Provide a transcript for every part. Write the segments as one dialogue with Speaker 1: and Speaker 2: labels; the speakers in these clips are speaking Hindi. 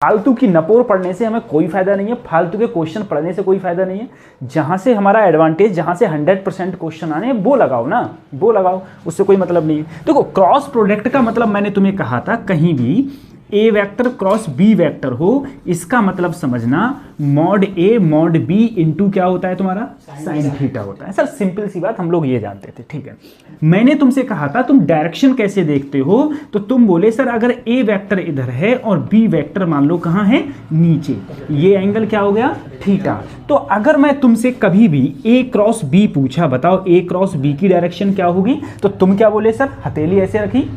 Speaker 1: फालतू की नपोर पढ़ने से हमें कोई फायदा नहीं है, फालतू के क्वेश्चन पढ़ने से कोई फायदा नहीं है। जहां से हमारा एडवांटेज, जहां से 100% क्वेश्चन आने वो लगाओ ना, वो लगाओ, उससे कोई मतलब नहीं है। देखो क्रॉस प्रोडक्ट का मतलब मैंने तुम्हें कहा था, कहीं भी ए वेक्टर क्रॉस बी वेक्टर हो, इसका मतलब समझना mod A mod B into क्या होता है तुम्हारा साइन थीटा होता है। सर सिंपल सी बात हम लोग ये जानते थे, ठीक है। मैंने तुमसे कहा था तुम डायरेक्शन कैसे देखते हो, तो तुम बोले सर अगर ए वेक्टर इधर है और बी वेक्टर मान लो कहाँ है, नीचे, ये एंगल क्या हो गया थीटा। तो अगर मैं तुमसे कभी भी ए क्रॉस बी पूछा, बताओ ए क्रॉस बी की डायरेक्शन क्या होगी, तो तुम क्या बोले सर हथेली ऐसे रखी,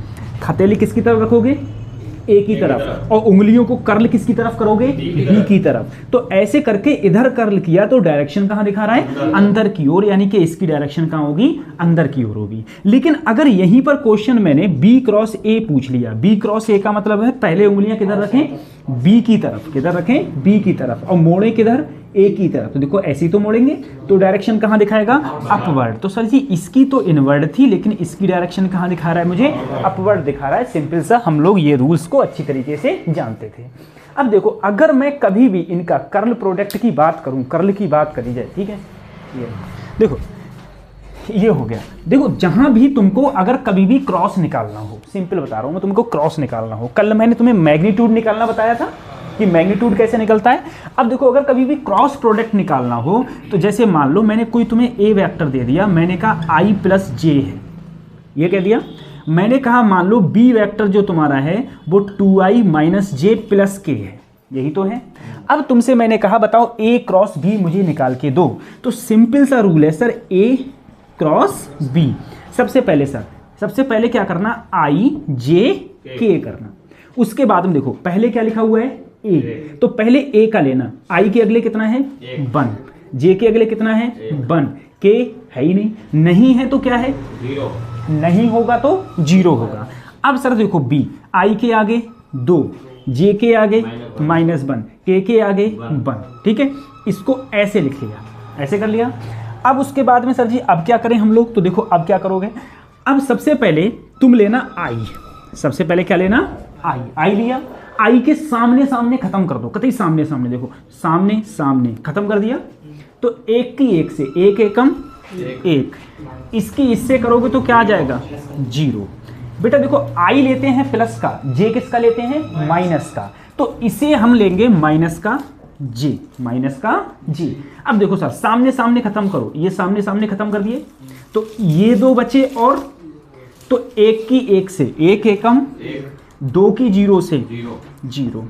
Speaker 1: हथेली किसकी तरफ रखोगे, ए की तरफ, और उंगलियों को कर्ल किसकी तरफ करोगे, बी की तरफ। तो ऐसे करके इधर कर्ल किया तो डायरेक्शन कहां दिखा रहा है, अंदर की ओर, यानी कि इसकी डायरेक्शन कहां होगी, अंदर की ओर होगी। लेकिन अगर यहीं पर क्वेश्चन मैंने बी क्रॉस ए पूछ लिया, बी क्रॉस ए का मतलब है पहले उंगलियां किधर रखें, बी की तरफ, किधर रखें, बी की तरफ, और मोड़े किधर, ए की तरफ। तो देखो ऐसे ही तो मोड़ेंगे, तो डायरेक्शन कहां दिखाएगा, अपवर्ड। तो सर जी इसकी तो इनवर्ड थी, लेकिन इसकी डायरेक्शन कहां दिखा रहा है मुझे, अपवर्ड दिखा रहा है। सिंपल सा हम लोग ये रूल्स को अच्छी तरीके से जानते थे। अब देखो अगर मैं कभी भी इनका कर्ल प्रोडक्ट की बात करूं, कर्ल की बात करी जाए, ठीक है, ये देखो ये हो गया। देखो जहां भी तुमको अगर कभी भी क्रॉस निकालना हो, सिंपल बता रहा हूं मैं तुमको, क्रॉस निकालना हो, कल मैंने तुम्हें मैग्नीट्यूड निकालना बताया था कि मैग्नीट्यूड कैसे निकलता है। अब देखो अगर कभी भी क्रॉस प्रोडक्ट निकालना हो, तो जैसे मान लो मैंने कोई तुम्हें ए वेक्टर दे दिया, मैंने कहा आई प्लस जे है, ये कह दिया। मैंने कहा मान लो बी वेक्टर जो तुम्हारा है वो 2i माइनस जे प्लस के है, यही तो है। अब तुमसे मैंने कहा बताओ ए क्रॉस बी मुझे निकाल के दो, तो सिंपल सा रूल है सर, ए क्रॉस बी। सबसे पहले क्या करना, आई जे के करना। उसके बाद में देखो पहले क्या लिखा हुआ है, ए, तो पहले ए का लेना, आई के अगले कितना है 1, जे के अगले कितना है 1, के है ही नहीं है तो क्या है 0, नहीं होगा तो 0 होगा। अब सर देखो बी, आई के आगे 2, जे के आगे -1, के आगे 1, ठीक है। इसको ऐसे लिख लिया, ऐसे कर लिया। अब उसके बाद में सर जी अब क्या करें हम लोग, तो देखो अब क्या करोगे, अब सबसे पहले तुम लेना आई, सबसे पहले क्या लेना, आई लिया, आई के सामने सामने खत्म कर दो, कतई सामने सामने, देखो सामने सामने खत्म कर दिया। तो एक की एक से, एक एकम एक, इसकी इससे करोगे तो क्या आ जाएगा 0। बेटा देखो आई लेते हैं प्लस का, जे किसका लेते हैं माइनस का, तो इसे हम लेंगे माइनस का जे, माइनस का जे। अब देखो सर सामने सामने खत्म करो, ये सामने सामने खत्म कर दिए, तो ये 2 बचे, और तो एक की एक से एक एकम, 2 की 0 से 0,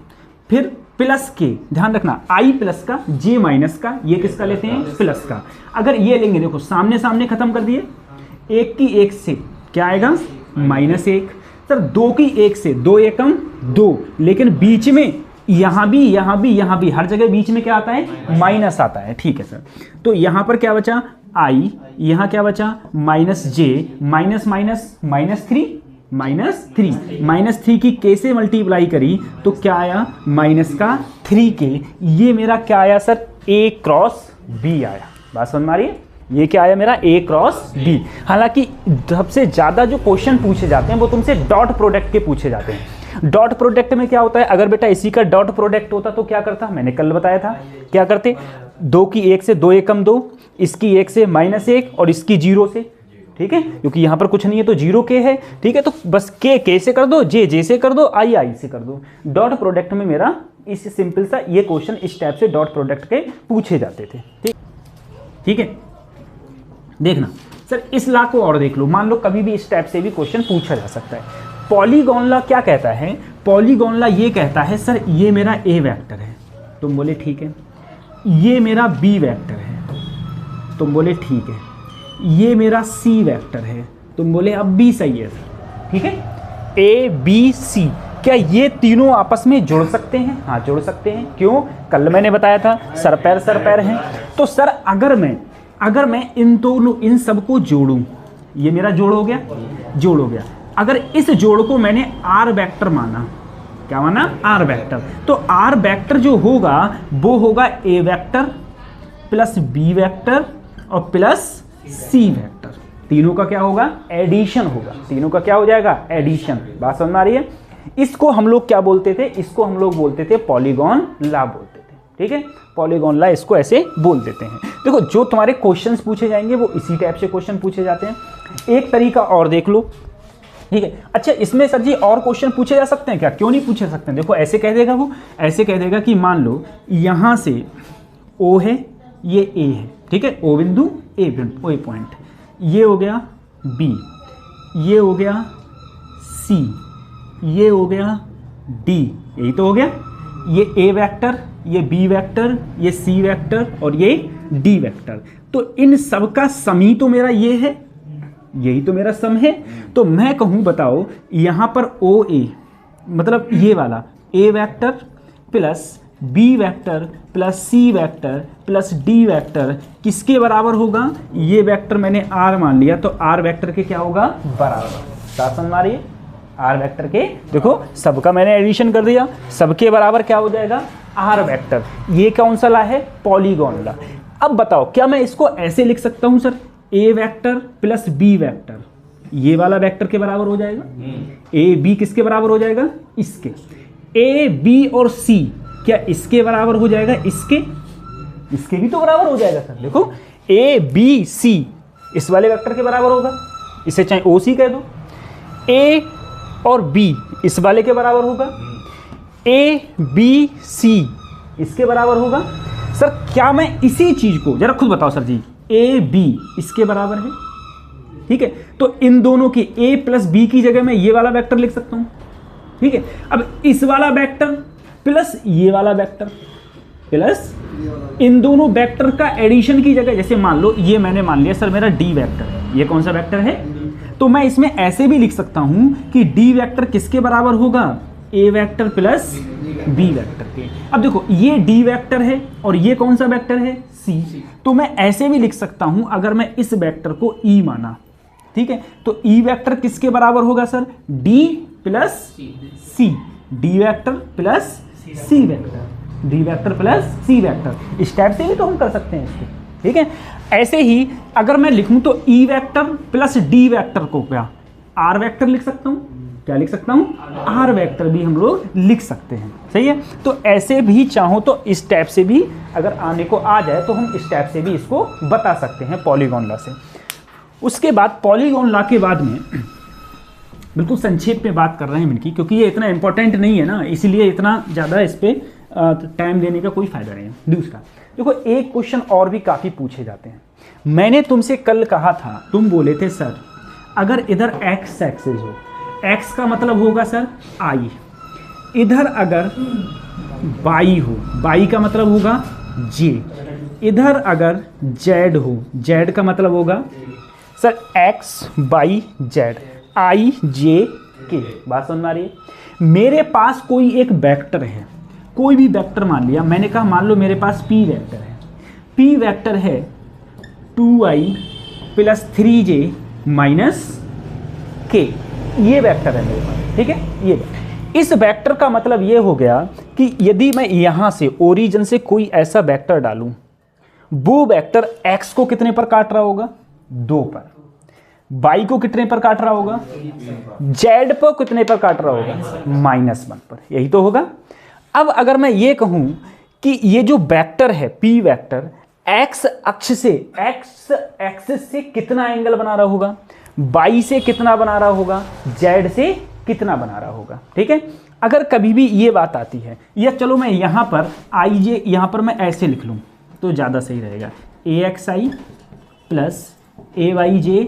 Speaker 1: फिर प्लस के, ध्यान रखना आई प्लस का, जे माइनस का, ये किसका लेते हैं प्लस का। अगर ये लेंगे देखो सामने सामने खत्म कर दिए, एक की एक से क्या आएगा -1, सर 2 की एक से 2 एकम 2, लेकिन बीच में यहाँ भी हर जगह बीच में क्या आता है माइनस आता है, ठीक है सर। तो यहाँ पर क्या बचा आई, यहाँ क्या बचा माइनस जे, माइनस माइनस -3 की के से मल्टीप्लाई करी तो क्या आया -3 के, ये मेरा क्या आया सर ए क्रॉस बी आया। बात समझ में आ रही है, ये क्या आया मेरा ए क्रॉस बी। हालांकि सबसे ज्यादा जो क्वेश्चन पूछे जाते हैं वो तुमसे डॉट प्रोडक्ट के पूछे जाते हैं। डॉट प्रोडक्ट में क्या होता है, अगर बेटा इसी का डॉट प्रोडक्ट होता तो क्या करता, मैंने कल बताया था क्या करते, 2 की 1 से 2 एकम 2, इसकी 1 से -1 और इसकी 0 से, ठीक है, क्योंकि यहां पर कुछ नहीं है तो 0 के है, ठीक है। तो बस के से कर दो, जे से कर दो, आई से कर दो। डॉट प्रोडक्ट में मेरा इस सिंपल सा ये क्वेश्चन इस टाइप से डॉट प्रोडक्ट के पूछे जाते थे, ठीक है। देखना सर इस ला को और देख लो, मान लो कभी भी इस टाइप से भी क्वेश्चन पूछा जा सकता है। पॉलीगॉन ला क्या कहता है, पॉलीगॉन ला ये कहता है सर ये मेरा ए वेक्टर है, तुम बोले ठीक है, ये मेरा बी वेक्टर है, तुम बोले ठीक है, ये मेरा सी वेक्टर है, तुम बोले अब बी सही है, ठीक है, ए बी सी, क्या ये तीनों आपस में जुड़ सकते हैं, हाँ जुड़ सकते हैं। क्यों, कल मैंने बताया था सर पैर हैं। तो सर अगर मैं इन दोनों इन सबको जोड़ूं, ये मेरा जोड़ हो गया, अगर इस जोड़ को मैंने आर वेक्टर माना, क्या माना आर वेक्टर, तो आर वेक्टर जो होगा वो होगा ए वेक्टर प्लस बी वेक्टर और प्लस सी वेक्टर, तीनों का क्या होगा एडिशन होगा, तीनों का क्या हो जाएगा एडिशन। बात समझ में आ रही है, इसको हम लोग क्या बोलते थे, इसको हम लोग बोलते थे पॉलीगॉन लॉ बोलते थे, ठीक है, पॉलीगॉन लॉ इसको ऐसे बोल देते हैं। देखो जो तुम्हारे क्वेश्चंस पूछे जाएंगे वो इसी टाइप से क्वेश्चन पूछे जाते हैं। एक तरीका और देख लो, ठीक है। अच्छा इसमें सर जी और क्वेश्चन पूछे जा सकते हैं क्या, क्यों नहीं पूछे सकते हैं। देखो ऐसे कह देगा वो, ऐसे कह देगा कि मान लो यहाँ से ओ है, ये ए है, ठीक है, ओ बिंदु ए बिंदु, ओ पॉइंट, ये हो गया बी, ये हो गया सी, ये हो गया डी, यही तो हो गया, ये ए वेक्टर, ये बी वेक्टर, ये सी वेक्टर और ये डी वेक्टर। तो इन सब का सम ही तो मेरा ये है, यही तो मेरा सम है। तो मैं कहूँ बताओ यहाँ पर ओ ए मतलब ये वाला A vector plus B vector plus C vector plus D vector किसके बराबर होगा, ये वेक्टर मैंने आर मान लिया तो आर वेक्टर के क्या होगा, बराबर। साथ समझ मारिए, आर वेक्टर के, देखो सबका मैंने एडिशन कर दिया, सबके बराबर क्या हो जाएगा, आर वेक्टर। ये कौन सा ला है, पॉलीगॉन ला। अब बताओ क्या मैं इसको ऐसे लिख सकता हूं सर, ए वेक्टर प्लस बी वेक्टर ये वाला वेक्टर के बराबर हो जाएगा, ए बी किसके बराबर हो जाएगा, इसके। ए बी और सी क्या इसके बराबर हो जाएगा, इसके भी तो बराबर हो जाएगा सर। देखो ए बी सी इस वाले वेक्टर के बराबर होगा, इसे चाहे ओ सी कह दो। ए और बी इस वाले के बराबर होगा, ए बी सी इसके बराबर होगा। सर क्या मैं इसी चीज को जरा खुद बताओ सर जी, ए बी इसके बराबर है, ठीक है, तो इन दोनों की ए प्लस बी की जगह मैं ये वाला वेक्टर लिख सकता हूं, ठीक है। अब इस वाला वेक्टर प्लस ये वाला वेक्टर प्लस इन दोनों वेक्टर का एडिशन की जगह, जैसे मान लो ये मैंने मान लिया सर मेरा डी वेक्टर है, ये कौन सा वेक्टर है, तो मैं इसमें ऐसे भी लिख सकता हूं कि डी वेक्टर किसके बराबर होगा, ए वेक्टर प्लस बी वेक्टर के। अब देखो ये डी वेक्टर है और ये कौन सा वेक्टर है, सी, तो मैं ऐसे भी लिख सकता हूं अगर मैं इस वेक्टर को ई माना, ठीक है, तो ई वेक्टर किसके बराबर होगा सर, डी प्लस सी, D vector plus C vector, D vector plus C vector. इस टाइप से भी तो हम कर सकते हैं इसको, ठीक है। ऐसे ही अगर मैं लिखूं तो E vector plus D vector को क्या आर वेक्टर लिख सकता हूं, क्या लिख सकता हूं, आर वेक्टर भी हम लोग लिख सकते हैं, सही है। तो ऐसे भी चाहो तो इस टाइप से भी अगर आने को आ जाए तो हम इस टाइप से भी इसको बता सकते हैं पॉलीगॉन लॉ से। उसके बाद पॉलीगॉन लॉ के बाद में बिल्कुल संक्षेप में बात कर रहे हैं इनकी, क्योंकि ये इतना इंपॉर्टेंट नहीं है ना, इसीलिए इतना ज़्यादा इस पर टाइम देने का कोई फायदा नहीं है। दूसरा देखो एक क्वेश्चन और भी काफ़ी पूछे जाते हैं। मैंने तुमसे कल कहा था, तुम बोले थे सर अगर इधर एक्स एक्सिस हो, एक्स का मतलब होगा सर आई, इधर अगर बाई हो, बाई का मतलब होगा जे, इधर अगर जेड हो, जेड का मतलब होगा सर एक्स बाई जेड, आई जे के। बात समझ में आ रही है। मेरे पास कोई एक वेक्टर है, कोई भी वेक्टर मान लिया, मैंने कहा मान लो मेरे पास पी वेक्टर है, पी वेक्टर है 2i प्लस 3j माइनस के, ये वेक्टर है मेरे पास, ठीक है। ये इस वेक्टर का मतलब ये हो गया कि यदि मैं यहाँ से ओरिजिन से कोई ऐसा वेक्टर डालूं, वो वेक्टर x को कितने पर काट रहा होगा, 2 पर, y को कितने पर काट रहा होगा, z पर कितने पर काट रहा होगा, -1 पर, यही तो होगा। अब अगर मैं ये कहूं कि ये जो वेक्टर है p वेक्टर x अक्ष से, x एक्सिस से कितना एंगल बना रहा होगा, y से कितना बना रहा होगा, z से कितना बना रहा होगा, ठीक है। अगर कभी भी ये बात आती है, या चलो मैं यहाँ पर आई जे, यहाँ पर मैं ऐसे लिख लूँ तो ज़्यादा सही रहेगा, ए एक्स आई प्लस ए वाई जे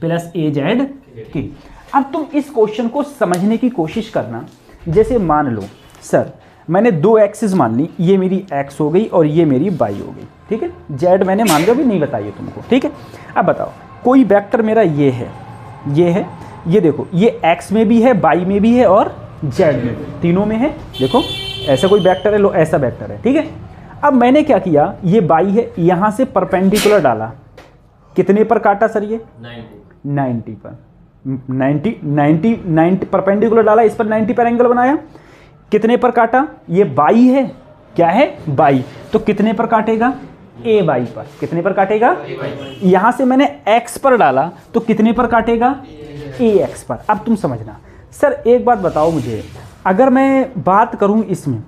Speaker 1: प्लस ए जेड के। अब तुम इस क्वेश्चन को समझने की कोशिश करना। जैसे मान लो सर मैंने 2 एक्सिस मान ली, ये मेरी x हो गई और ये मेरी y हो गई, ठीक है, z मैंने मान लिया, भी नहीं बताइए तुमको, ठीक है। अब बताओ कोई वेक्टर मेरा ये है, ये है, ये देखो ये x में भी है, y में भी है और z में, तीनों में है। देखो ऐसा कोई वेक्टर है, लो ऐसा वेक्टर है, ठीक है। अब मैंने क्या किया, ये y है, यहाँ से परपेंडिकुलर डाला, कितने पर काटा सर, ये 90 पर, 90 परपेंडिकुलर डाला, इस पर 90 पर एंगल बनाया, कितने पर काटा, ये बाई है, क्या है बाई, तो कितने पर काटेगा, ए बाई पर, कितने पर काटेगा, यहाँ से मैंने x पर डाला तो कितने पर काटेगा, ए एक्स पर। अब तुम समझना सर एक बात बताओ मुझे, अगर मैं बात करूं इसमें,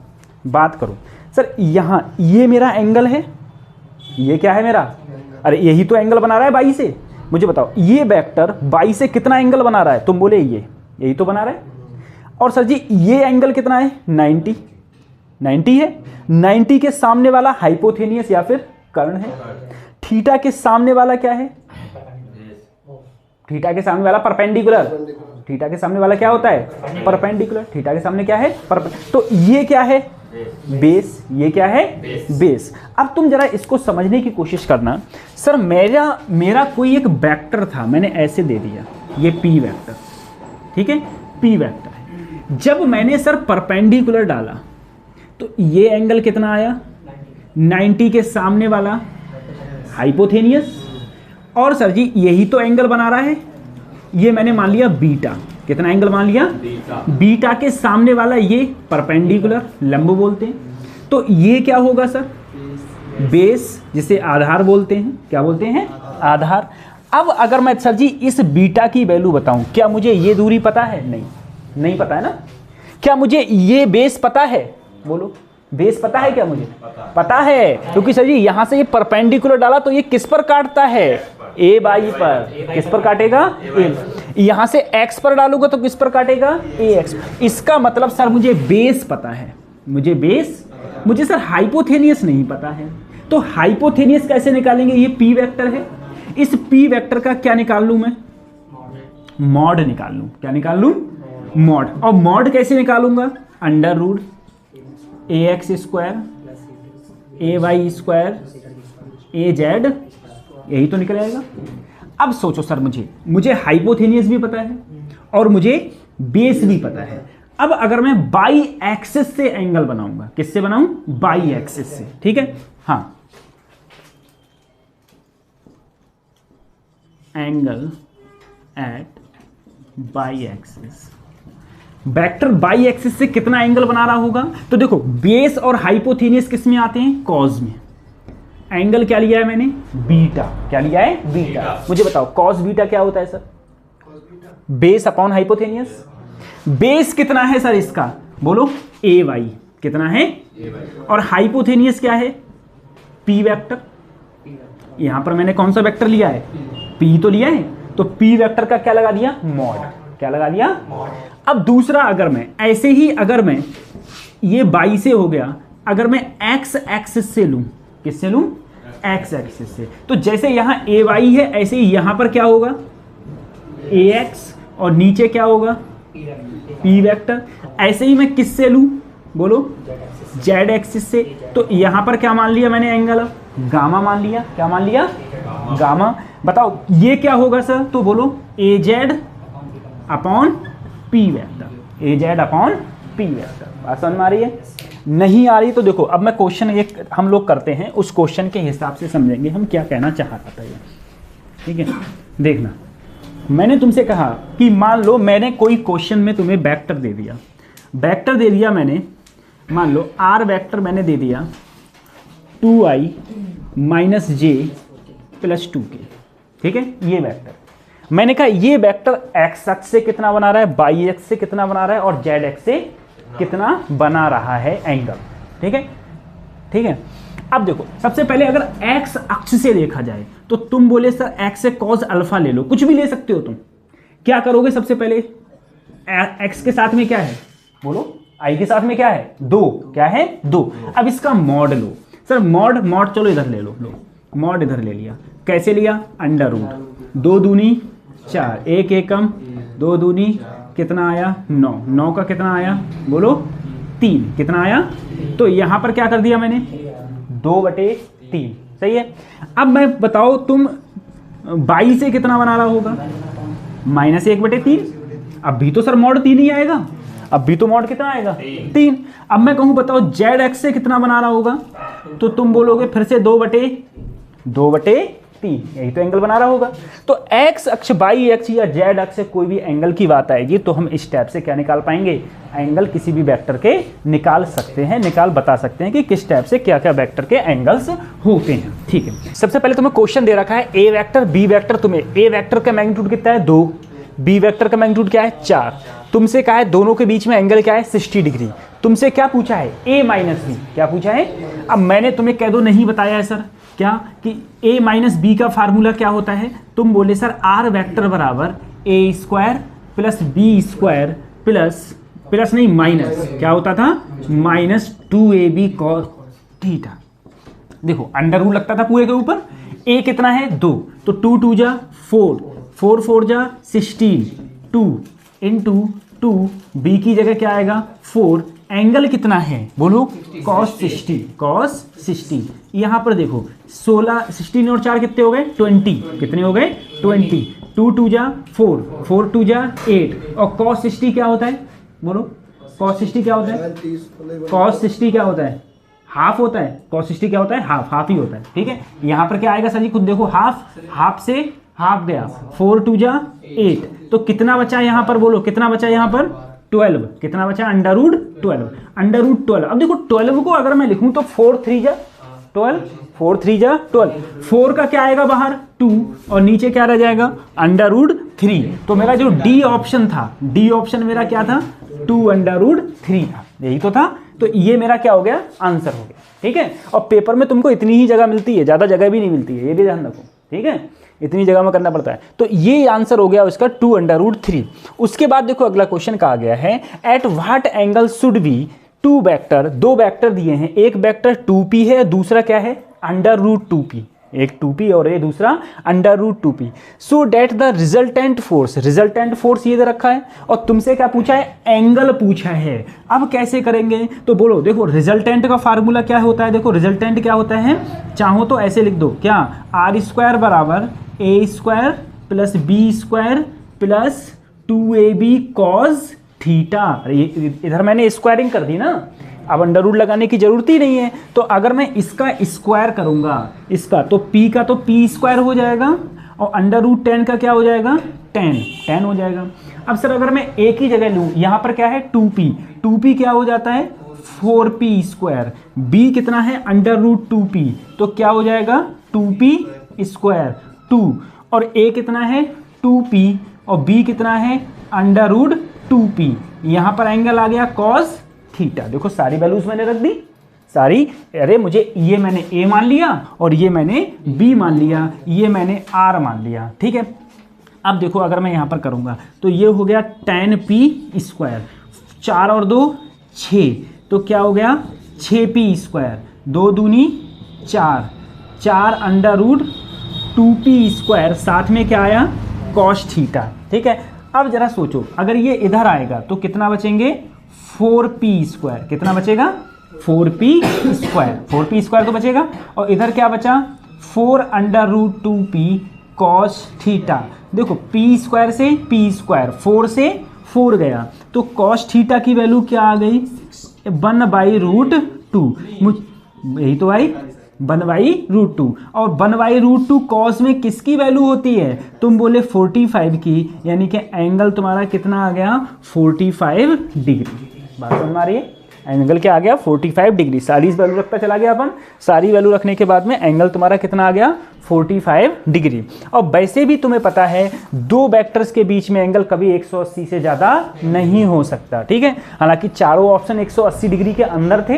Speaker 1: बात करूं सर यहाँ ये मेरा एंगल है, ये क्या है मेरा, अरे यही तो एंगल बना रहा है बाई से। मुझे बताओ ये वेक्टर बाई से कितना एंगल बना रहा है, तुम बोले ये यही तो बना रहा है। और सर जी ये एंगल कितना है, 90, 90 है। 90 के सामने वाला हाइपोथेनियस या फिर कर्ण है। थीटा के सामने वाला क्या है, थीटा के सामने वाला परपेंडिकुलर। थीटा के सामने वाला क्या होता है, परपेंडिकुलर। थीटा के सामने क्या है, तो ये क्या है, बेस। ये क्या है, बेस। अब तुम जरा इसको समझने की कोशिश करना। सर मेरा कोई एक वेक्टर था, मैंने ऐसे दे दिया, ये पी वेक्टर, ठीक है, पी वेक्टर है। जब मैंने सर परपेंडिकुलर डाला तो ये एंगल कितना आया, 90 के सामने वाला हाइपोथेनियस। और सर जी यही तो एंगल बना रहा है, ये मैंने मान लिया बीटा। कितना एंगल मान लिया, बीटा के सामने वाला ये परपेंडिकुलर, लंब बोलते हैं। तो ये क्या होगा सर, बेस, जिसे आधार बोलते हैं। क्या बोलते हैं, आधार। अब अगर मैं सर जी इस बीटा की वैल्यू बताऊं, क्या मुझे ये दूरी पता है, नहीं पता है ना। क्या मुझे ये बेस पता है, बोलो, बेस पता है क्या, मुझे पता है, क्योंकि सर जी यहां से ये परपेंडिकुलर डाला तो ये किस पर काटता है, ए बाई पर। किस पर काटेगा, ए। यहां से एक्स पर डालूंगा तो किस पर काटेगा, ए एक्स। इसका मतलब सर मुझे बेस पता है, मुझे बेस, मुझे सर हाइपोथेनियस नहीं पता है। तो हाइपोथेनियस कैसे निकालेंगे, ये पी वेक्टर है, इस पी वेक्टर का क्या निकाल लूं मैं, मॉड निकाल लूं। क्या निकाल लूं, मॉड। और मॉड कैसे निकालूंगा, अंडर रूट ए एक्स स्क्वायर ए वाई स्क्वायर ए जेड, यही तो निकल आएगा। अब सोचो सर, मुझे हाइपोथेनियस भी पता है और मुझे बेस भी पता है। अब अगर मैं बाई एक्सिस से एंगल बनाऊंगा, किससे बनाऊं, बाई एक्सिस से, ठीक है। हाँ, angle at by axis, vector by axis से कितना एंगल बना रहा होगा। तो देखो बेस और हाइपोथेनियस किस में आते हैं, कॉज में। एंगल क्या लिया है मैंने, बीटा। क्या लिया है, बीटा। मुझे बताओ कॉस बीटा क्या होता है सर, बेस अपॉन हाइपोथेनियस। बेस कितना है सर इसका, बोलो, ए वाई। कितना है, और हाइपोथेनियस क्या है, पी वेक्टर। यहां पर मैंने कौन सा वेक्टर लिया है, पी तो लिया है, तो पी वेक्टर का क्या लगा दिया, मॉड। क्या लगा दिया, मॉड। अब दूसरा, अगर मैं ऐसे ही, अगर मैं ये बाई से हो गया, अगर मैं एक्स एक्सिस से लूं, किससे लूं, एक्स एक्सिस से, तो जैसे यहां ए वाई है, ऐसे ही यहां पर क्या होगा, ए एक्स, और नीचे क्या होगा, पी वेक्टर। ऐसे ही मैं किससे लूं, बोलो, जेड एक्सिस से। तो यहां पर क्या मान लिया मैंने, एंगल गामा मान लिया। क्या मान लिया, गामा। बताओ ये क्या होगा सर, तो बोलो ए जेड अपॉन पी वेक्टर, ए जेड अपॉन पी वेक्टर। बात समझ में आ रही है, नहीं आ रही तो देखो, अब मैं क्वेश्चन एक हम लोग करते हैं, उस क्वेश्चन के हिसाब से समझेंगे हम क्या कहना चाह रहा था ये, ठीक है। देखना, मैंने तुमसे कहा कि मान लो मैंने कोई क्वेश्चन में तुम्हें वेक्टर दे दिया, वेक्टर दे दिया मैंने, मान लो आर वेक्टर मैंने दे दिया 2i माइनस जे प्लस 2k, ठीक है। ये वेक्टर मैंने कहा, ये वेक्टर एक्स अक्ष से कितना बना रहा है, बाई एक्स से कितना बना रहा है, और जेड एक्स से कितना बना रहा है एंगल, ठीक है, ठीक है। अब देखो, सबसे पहले अगर एक्स अक्ष से देखा जाए तो तुम बोले सर एक्स से कॉस अल्फा ले लो, कुछ भी ले सकते हो तुम। क्या करोगे, सबसे पहले एक्स के साथ में क्या है, बोलो, आई के साथ में क्या है, 2। क्या है, 2। अब इसका मॉड लो सर, मॉड चलो इधर ले लो, मॉड इधर ले लिया। कैसे लिया, अंडर रूट, 2 दूनी 4, 1 एकम, 2 दूनी कितना आया, 9, 9 का कितना आया, बोलो 3, कितना आया। तो यहां पर क्या कर दिया मैंने, 2/3, सही है। अब मैं बताओ, तुम बाई से कितना बना रहा होगा, -1/3। अब भी तो सर मॉड 3 ही आएगा, अब भी तो मॉड कितना आएगा, 3। अब मैं कहूं बताओ जेड एक्स से कितना बना रहा होगा, तो तुम बोलोगे फिर से 2/3, यही तो एंगल बना रहा होगा। तो एक्स अक्ष, बाई एक्स या जेड अक्ष से कोई भी एंगल की बात आएगी तो हम इस टाइप से क्या निकाल पाएंगे, एंगल किसी भी वेक्टर के निकाल सकते हैं, बता सकते हैं कि किस टाइप से क्या क्या वेक्टर के एंगल्स होते हैं, ठीक है। सबसे पहले तुम्हें क्वेश्चन दे रखा है ए वेक्टर बी वेक्टर, तुम्हें ए वेक्टर का मैग्नीट्यूड कितना है, 2, बी वेक्टर का मैग्नीट्यूड क्या है 4, तुमसे कहा है दोनों के बीच में एंगल क्या है 60 डिग्री, तुमसे क्या पूछा है a माइनस बी, क्या पूछा है। अब मैंने तुम्हें कह दो नहीं बताया है सर क्या कि a माइनस बी का फार्मूला क्या होता है, तुम बोले सर आर वेक्टर बराबर a square plus B square plus नहीं माइनस क्या होता था माइनस 2ab कॉस थीटा। देखो अंडर रूट लगता था पूरे के ऊपर, a कितना है 2 तो 2 2 जा 4 4 4 जा 16 2 इंटू 2 b की जगह क्या आएगा 4, एंगल कितना है बोलो cos 60 यहाँ पर देखो 16 और 4 कितने हो गए 20, कितने हो गए 20, 2 2 जा 4 4 2 जा 8 और cos 60 क्या होता है बोलो, cos 60 क्या होता है, cos 60 क्या होता है हाफ होता है, cos 60 क्या होता है हाफ ही होता है, ठीक है। यहाँ पर क्या आएगा सर जी खुद देखो हाफ से हाफ गया 4 2 जा 8 तो कितना बचा यहाँ पर बोलो, कितना बचा यहाँ पर 12, कितना बचा अंडर रूट 12। अब देखो 12 को अगर मैं लिखूं तो 4 3 जा 12 4 3 जा 12, 4 का क्या आएगा बाहर 2 और नीचे क्या रह जाएगा अंडर रूट 3, तो मेरा जो डी ऑप्शन था, डी ऑप्शन मेरा क्या था 2 अंडर रूट 3 था, यही तो था। तो ये मेरा क्या हो गया आंसर हो गया, ठीक है। और पेपर में तुमको इतनी ही जगह मिलती है, ज़्यादा जगह भी नहीं मिलती है, ये भी ध्यान रखो, ठीक है, इतनी जगह में करना पड़ता है। तो ये आंसर हो गया उसका 2 अंडर रूट 3। उसके बाद देखो अगला क्वेश्चन कहा गया है at what angle should be 2 vector, 2 vector दिए हैं, एक वेक्टर 2p है, दूसरा क्या है अंडर रूट 2p, एक 2p और ये दूसरा under root 2p, so that the resultant force ये दे रखा है और तुमसे क्या पूछा है एंगल पूछा है। अब कैसे करेंगे तो बोलो, देखो रिजल्टेंट का फार्मूला क्या होता है, देखो रिजल्टेंट क्या होता है, चाहो तो ऐसे लिख दो क्या आर स्क्वायर बराबर A square plus B square plus 2ab cos theta. इधर मैंने स्क्वायरिंग कर दी ना, अब अंडर रूट लगाने की जरूरत ही नहीं है, तो अगर मैं इसका स्क्वायर करूंगा इसका तो p का तो p स्क्वायर हो जाएगा और अंडर रूट 10 का क्या हो जाएगा 10 हो जाएगा। अब सर अगर मैं a की जगह लूँ, यहाँ पर क्या है 2p क्या हो जाता है 4p स्क्वायर, b कितना है अंडर रूट 2p तो क्या हो जाएगा 2p स्क्वायर 2 और a कितना है 2p और b कितना है अंडर रूट 2p, यहाँ पर एंगल आ गया कॉस थीटा। देखो सारी वैल्यूज मैंने रख दी सारी, अरे मुझे ये मैंने a मान लिया और ये मैंने b मान लिया, ये मैंने r मान लिया, ठीक है। अब देखो अगर मैं यहाँ पर करूँगा तो ये हो गया 10p स्क्वायर, 4 और 2 6 तो क्या हो गया 6p स्क्वायर, 2 दूनी 4 अंडर रूट 2p स्क्वायर, साथ में क्या आया कॉस थीटा, ठीक है। अब जरा सोचो अगर ये इधर आएगा तो कितना बचेंगे 4p स्क्वायर, कितना बचेगा 4p स्क्वायर तो बचेगा और इधर क्या बचा 4 under root 2p cos theta. देखो p स्क्वायर से p स्क्वायर 4 से 4 गया तो कॉस थीटा की वैल्यू क्या आ गई 1/√2, यही तो आई 1/√2 और 1/√2 कॉस में किसकी वैल्यू होती है तुम बोले 45 की, यानी कि एंगल तुम्हारा कितना आ गया 45 डिग्री। बात समझ में आ रही है, एंगल क्या आ गया 45 डिग्री, सारी वैल्यू रखता चला गया अपन, सारी वैल्यू रखने के बाद में एंगल तुम्हारा कितना आ गया 45 डिग्री। और वैसे भी तुम्हें पता है दो वेक्टर्स के बीच में एंगल कभी 180 से ज़्यादा नहीं हो सकता, ठीक है। हालांकि चारों ऑप्शन 180 डिग्री के अंदर थे,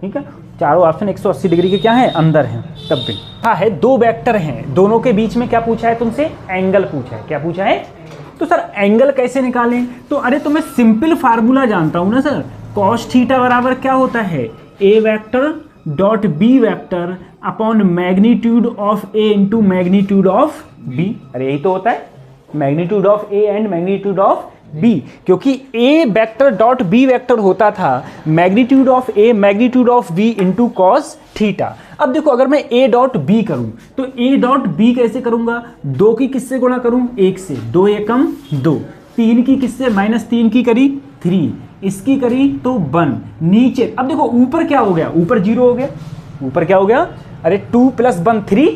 Speaker 1: ठीक है, चारों ऑप्शन 180 डिग्री के क्या है अंदर हैं, तब भी हाँ है। दो वेक्टर हैं, दोनों के बीच में क्या पूछा है तुमसे एंगल पूछा है, क्या पूछा है। तो सर एंगल कैसे निकालें, तो अरे तो मैं सिंपल फार्मूला जानता हूं ना सर, कॉस थीटा बराबर क्या होता है A vector dot B vector upon magnitude of A into magnitude of B. अरे यही तो होता है magnitude of A and magnitude of B, क्योंकि A vector dot B vector होता था magnitude of A magnitude of B into cos theta. अब देखो अगर मैं ए डॉट बी करूं तो ए डॉट बी कैसे करूंगा, 2 की किससे गुणा करूं 1 से, 2 एकम 2, 3 की किससे -3 की करी 3, इसकी करी तो 1 नीचे। अब देखो ऊपर क्या हो गया, ऊपर 0 हो गया, ऊपर क्या हो गया अरे 2 + 1 3,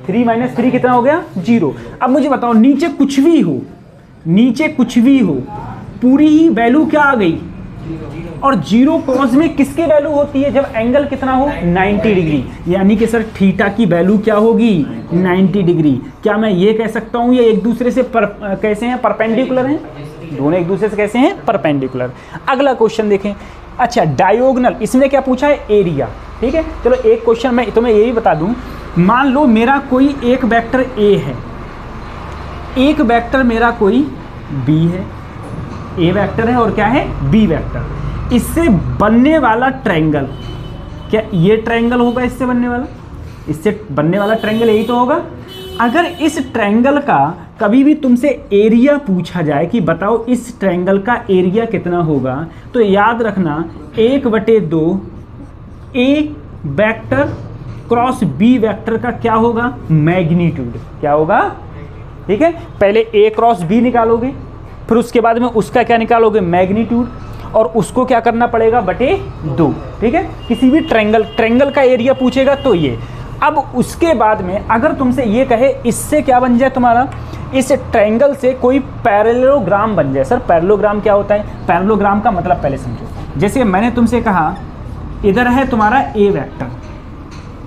Speaker 1: 3 - 3 कितना हो गया 0। अब मुझे बताओ नीचे कुछ भी हो, नीचे कुछ भी हो पूरी ही वैल्यू क्या आ गई और जीरो कॉज में किसकी वैल्यू होती है? जब एंगल कितना हो 90 डिग्री, यानी कि सर थीटा की वैल्यू क्या होगी 90 डिग्री। क्या मैं ये कह सकता हूँ ये एक दूसरे से कैसे हैं? परपेंडिकुलर हैं, दोनों एक दूसरे से कैसे हैं? परपेंडिकुलर। अगला क्वेश्चन देखें। अच्छा डायगोनल, इसमें क्या पूछा है? एरिया। ठीक है, चलो एक क्वेश्चन मैं तुम्हें यही बता दूं, मान लो मेरा कोई एक वेक्टर ए है, एक वेक्टर मेरा कोई बी है, ए वेक्टर है और क्या है? B vector. इससे बनने वाला ट्रायंगल, क्या ये ट्रायंगल होगा इससे बनने वाला? इससे बनने वाला ट्रायंगल यही तो होगा। अगर इस ट्रायंगल का कभी भी तुमसे एरिया पूछा जाए कि बताओ इस ट्रायंगल का एरिया कितना होगा, तो याद रखना 1/2 ए वेक्टर क्रॉस बी वेक्टर का क्या होगा? मैग्नीट्यूड। क्या होगा? ठीक है, पहले ए क्रॉस बी निकालोगे, फिर उसके बाद में उसका क्या निकालोगे? मैग्नीट्यूड, और उसको क्या करना पड़ेगा? बटे 2। ठीक है, किसी भी ट्रायंगल का एरिया पूछेगा तो ये। अब उसके बाद में अगर तुमसे ये कहे इससे क्या बन जाए तुम्हारा, इस ट्रायंगल से कोई पैरेललोग्राम बन जाए। सर पैरेललोग्राम क्या होता है? पैरेललोग्राम का मतलब पहले समझो। जैसे मैंने तुमसे कहा इधर है तुम्हारा ए वेक्टर,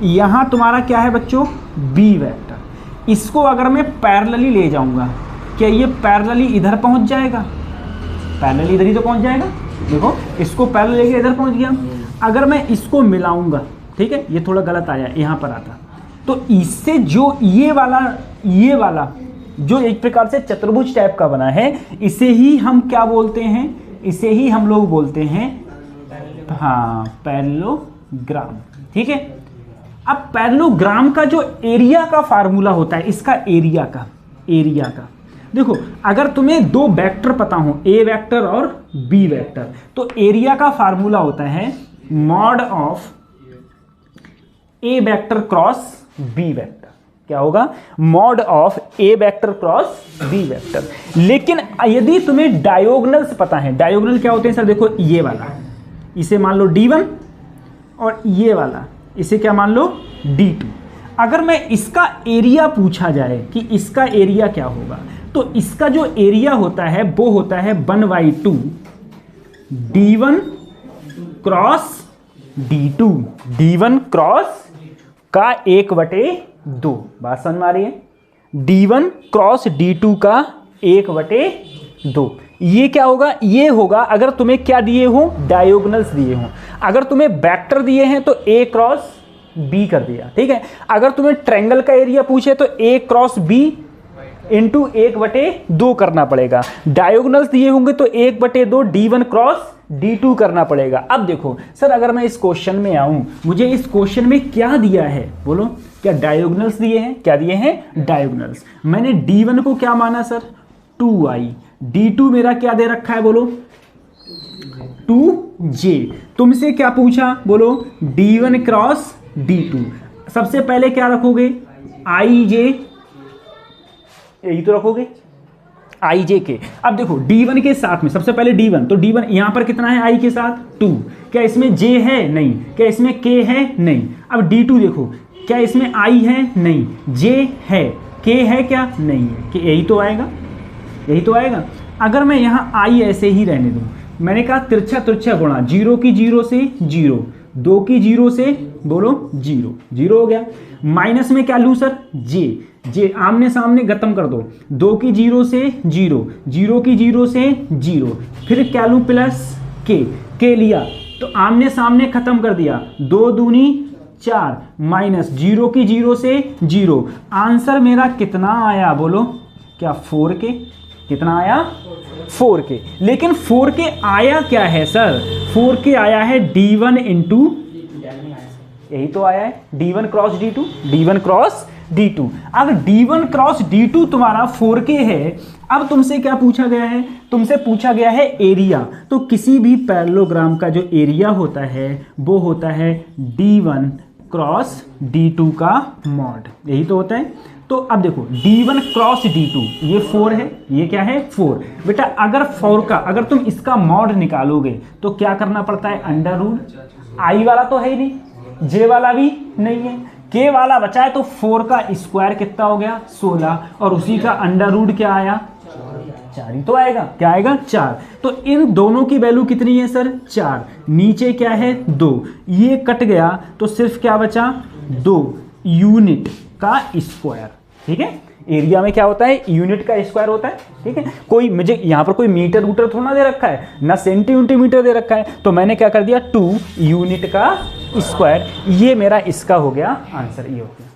Speaker 1: यहाँ तुम्हारा क्या है बच्चों? B vector. इसको अगर मैं पैरेलली ले जाऊंगा, क्या ये पैरेलली इधर पहुंच जाएगा? पैरेलली इधर ही तो पहुंच जाएगा। देखो इसको पैरेलल लेके इधर पहुंच गया। अगर मैं इसको मिलाऊंगा, ठीक है, ये थोड़ा गलत आया, यहाँ पर आता, तो इससे जो ये वाला जो एक प्रकार से चतुर्भुज टाइप का बना है, इसे ही हम क्या बोलते हैं? इसे ही हम लोग बोलते हैं हाँ पैरेललोग्राम। ठीक है, अब पैरेललोग्राम का जो एरिया का फार्मूला होता है, इसका एरिया का देखो, अगर तुम्हें दो वेक्टर पता हो, ए वेक्टर और बी वेक्टर, तो एरिया का फार्मूला होता है mod of A vector cross B vector. क्या होगा? Mod of A vector cross B vector. लेकिन यदि तुम्हें डायगोनल्स पता है, डायगोनल क्या होते हैं सर? देखो ये वाला, इसे मान लो D1, और ये वाला इसे क्या मान लो D2। अगर मैं इसका एरिया पूछा जाए कि इसका एरिया क्या होगा, तो इसका जो एरिया होता है वो होता है 1/2 D1 cross D2। D1 cross का 1/2। बात समझ में आ रही है? D1 क्रॉस D2 का 1/2। ये क्या होगा? ये होगा अगर तुम्हें क्या दिए हो? डायगोनल्स दिए हो। अगर तुम्हें वेक्टर दिए हैं तो A क्रॉस B कर दिया। ठीक है, अगर तुम्हें ट्रायंगल का एरिया पूछे तो A क्रॉस B इंटू 1/2 करना पड़ेगा। डायगोनल्स दिए होंगे तो 1/2 D1 क्रॉस D2 करना पड़ेगा। अब देखो सर, अगर मैं इस क्वेश्चन में आऊं, मुझे इस क्वेश्चन में क्या दिया है? बोलो, क्या डायगोनल्स दिए हैं? क्या दिए हैं? डायगोनल्स। मैंने D1 को क्या माना सर? 2i। D2 मेरा क्या दे रखा है? बोलो 2j। तुमसे क्या पूछा? बोलो D1 क्रॉस D2। सबसे पहले क्या रखोगे? ij, यही तो रखोगे ij के। अब देखो D1 के साथ में सबसे पहले D1, तो D1 यहां पर कितना है? i के साथ 2। क्या इसमें j है? नहीं। क्या इसमें k है? नहीं। अब D2 देखो, क्या इसमें i है? नहीं। j है? k है क्या? नहीं है। कि यही तो आएगा, यही तो आएगा। अगर मैं यहाँ i ऐसे ही रहने दूं, मैंने कहा तिरछा गुणा, 0 की 0 से 0, 2 की 0 से बोलो 0, 0 हो गया। माइनस में क्या लूँ सर? जे आमने सामने खत्म कर दो, 2 की 0 से 0, 0 की 0 से 0, फिर क्या लूँ? प्लस के लिया तो आमने सामने खत्म कर दिया, 2 दूनी 4, माइनस 0 की 0 से 0। आंसर मेरा कितना आया? बोलो, क्या 4k? कितना आया? 4k। लेकिन 4k आया क्या है सर? 4k आया है D1 इंटू, यही तो आया है D1 cross D2, D1 cross D2। अगर D1 क्रॉस D2 तुम्हारा 4k है, अब तुमसे क्या पूछा गया है? तुमसे पूछा गया है एरिया। तो किसी भी पैरेललोग्राम का जो एरिया होता है वो होता है D1 क्रॉस D2 का मॉड, यही तो होता है। तो अब देखो D1 क्रॉस D2, ये 4 है, ये क्या है? 4। बेटा अगर 4 का, अगर तुम इसका मॉड निकालोगे तो क्या करना पड़ता है? Under root. i वाला तो है ही नहीं, j वाला भी नहीं है, k वाला बचा है, तो 4 का स्क्वायर कितना हो गया? 16, और उसी का अंडर रूट क्या आया? 4 ही तो आएगा, क्या आएगा 4। तो इन दोनों की वैल्यू कितनी है सर 4, नीचे क्या है 2, ये कट गया तो सिर्फ क्या बचा 2 यूनिट का स्क्वायर। ठीक है, एरिया में क्या होता है यूनिट का स्क्वायर होता है। ठीक है, कोई मुझे यहाँ पर कोई मीटर वूटर थोड़ा ना दे रखा है, ना सेंटीमीटर दे रखा है, तो मैंने क्या कर दिया 2 यूनिट का स्क्वायर। ये मेरा इसका हो गया आंसर, ये होता है।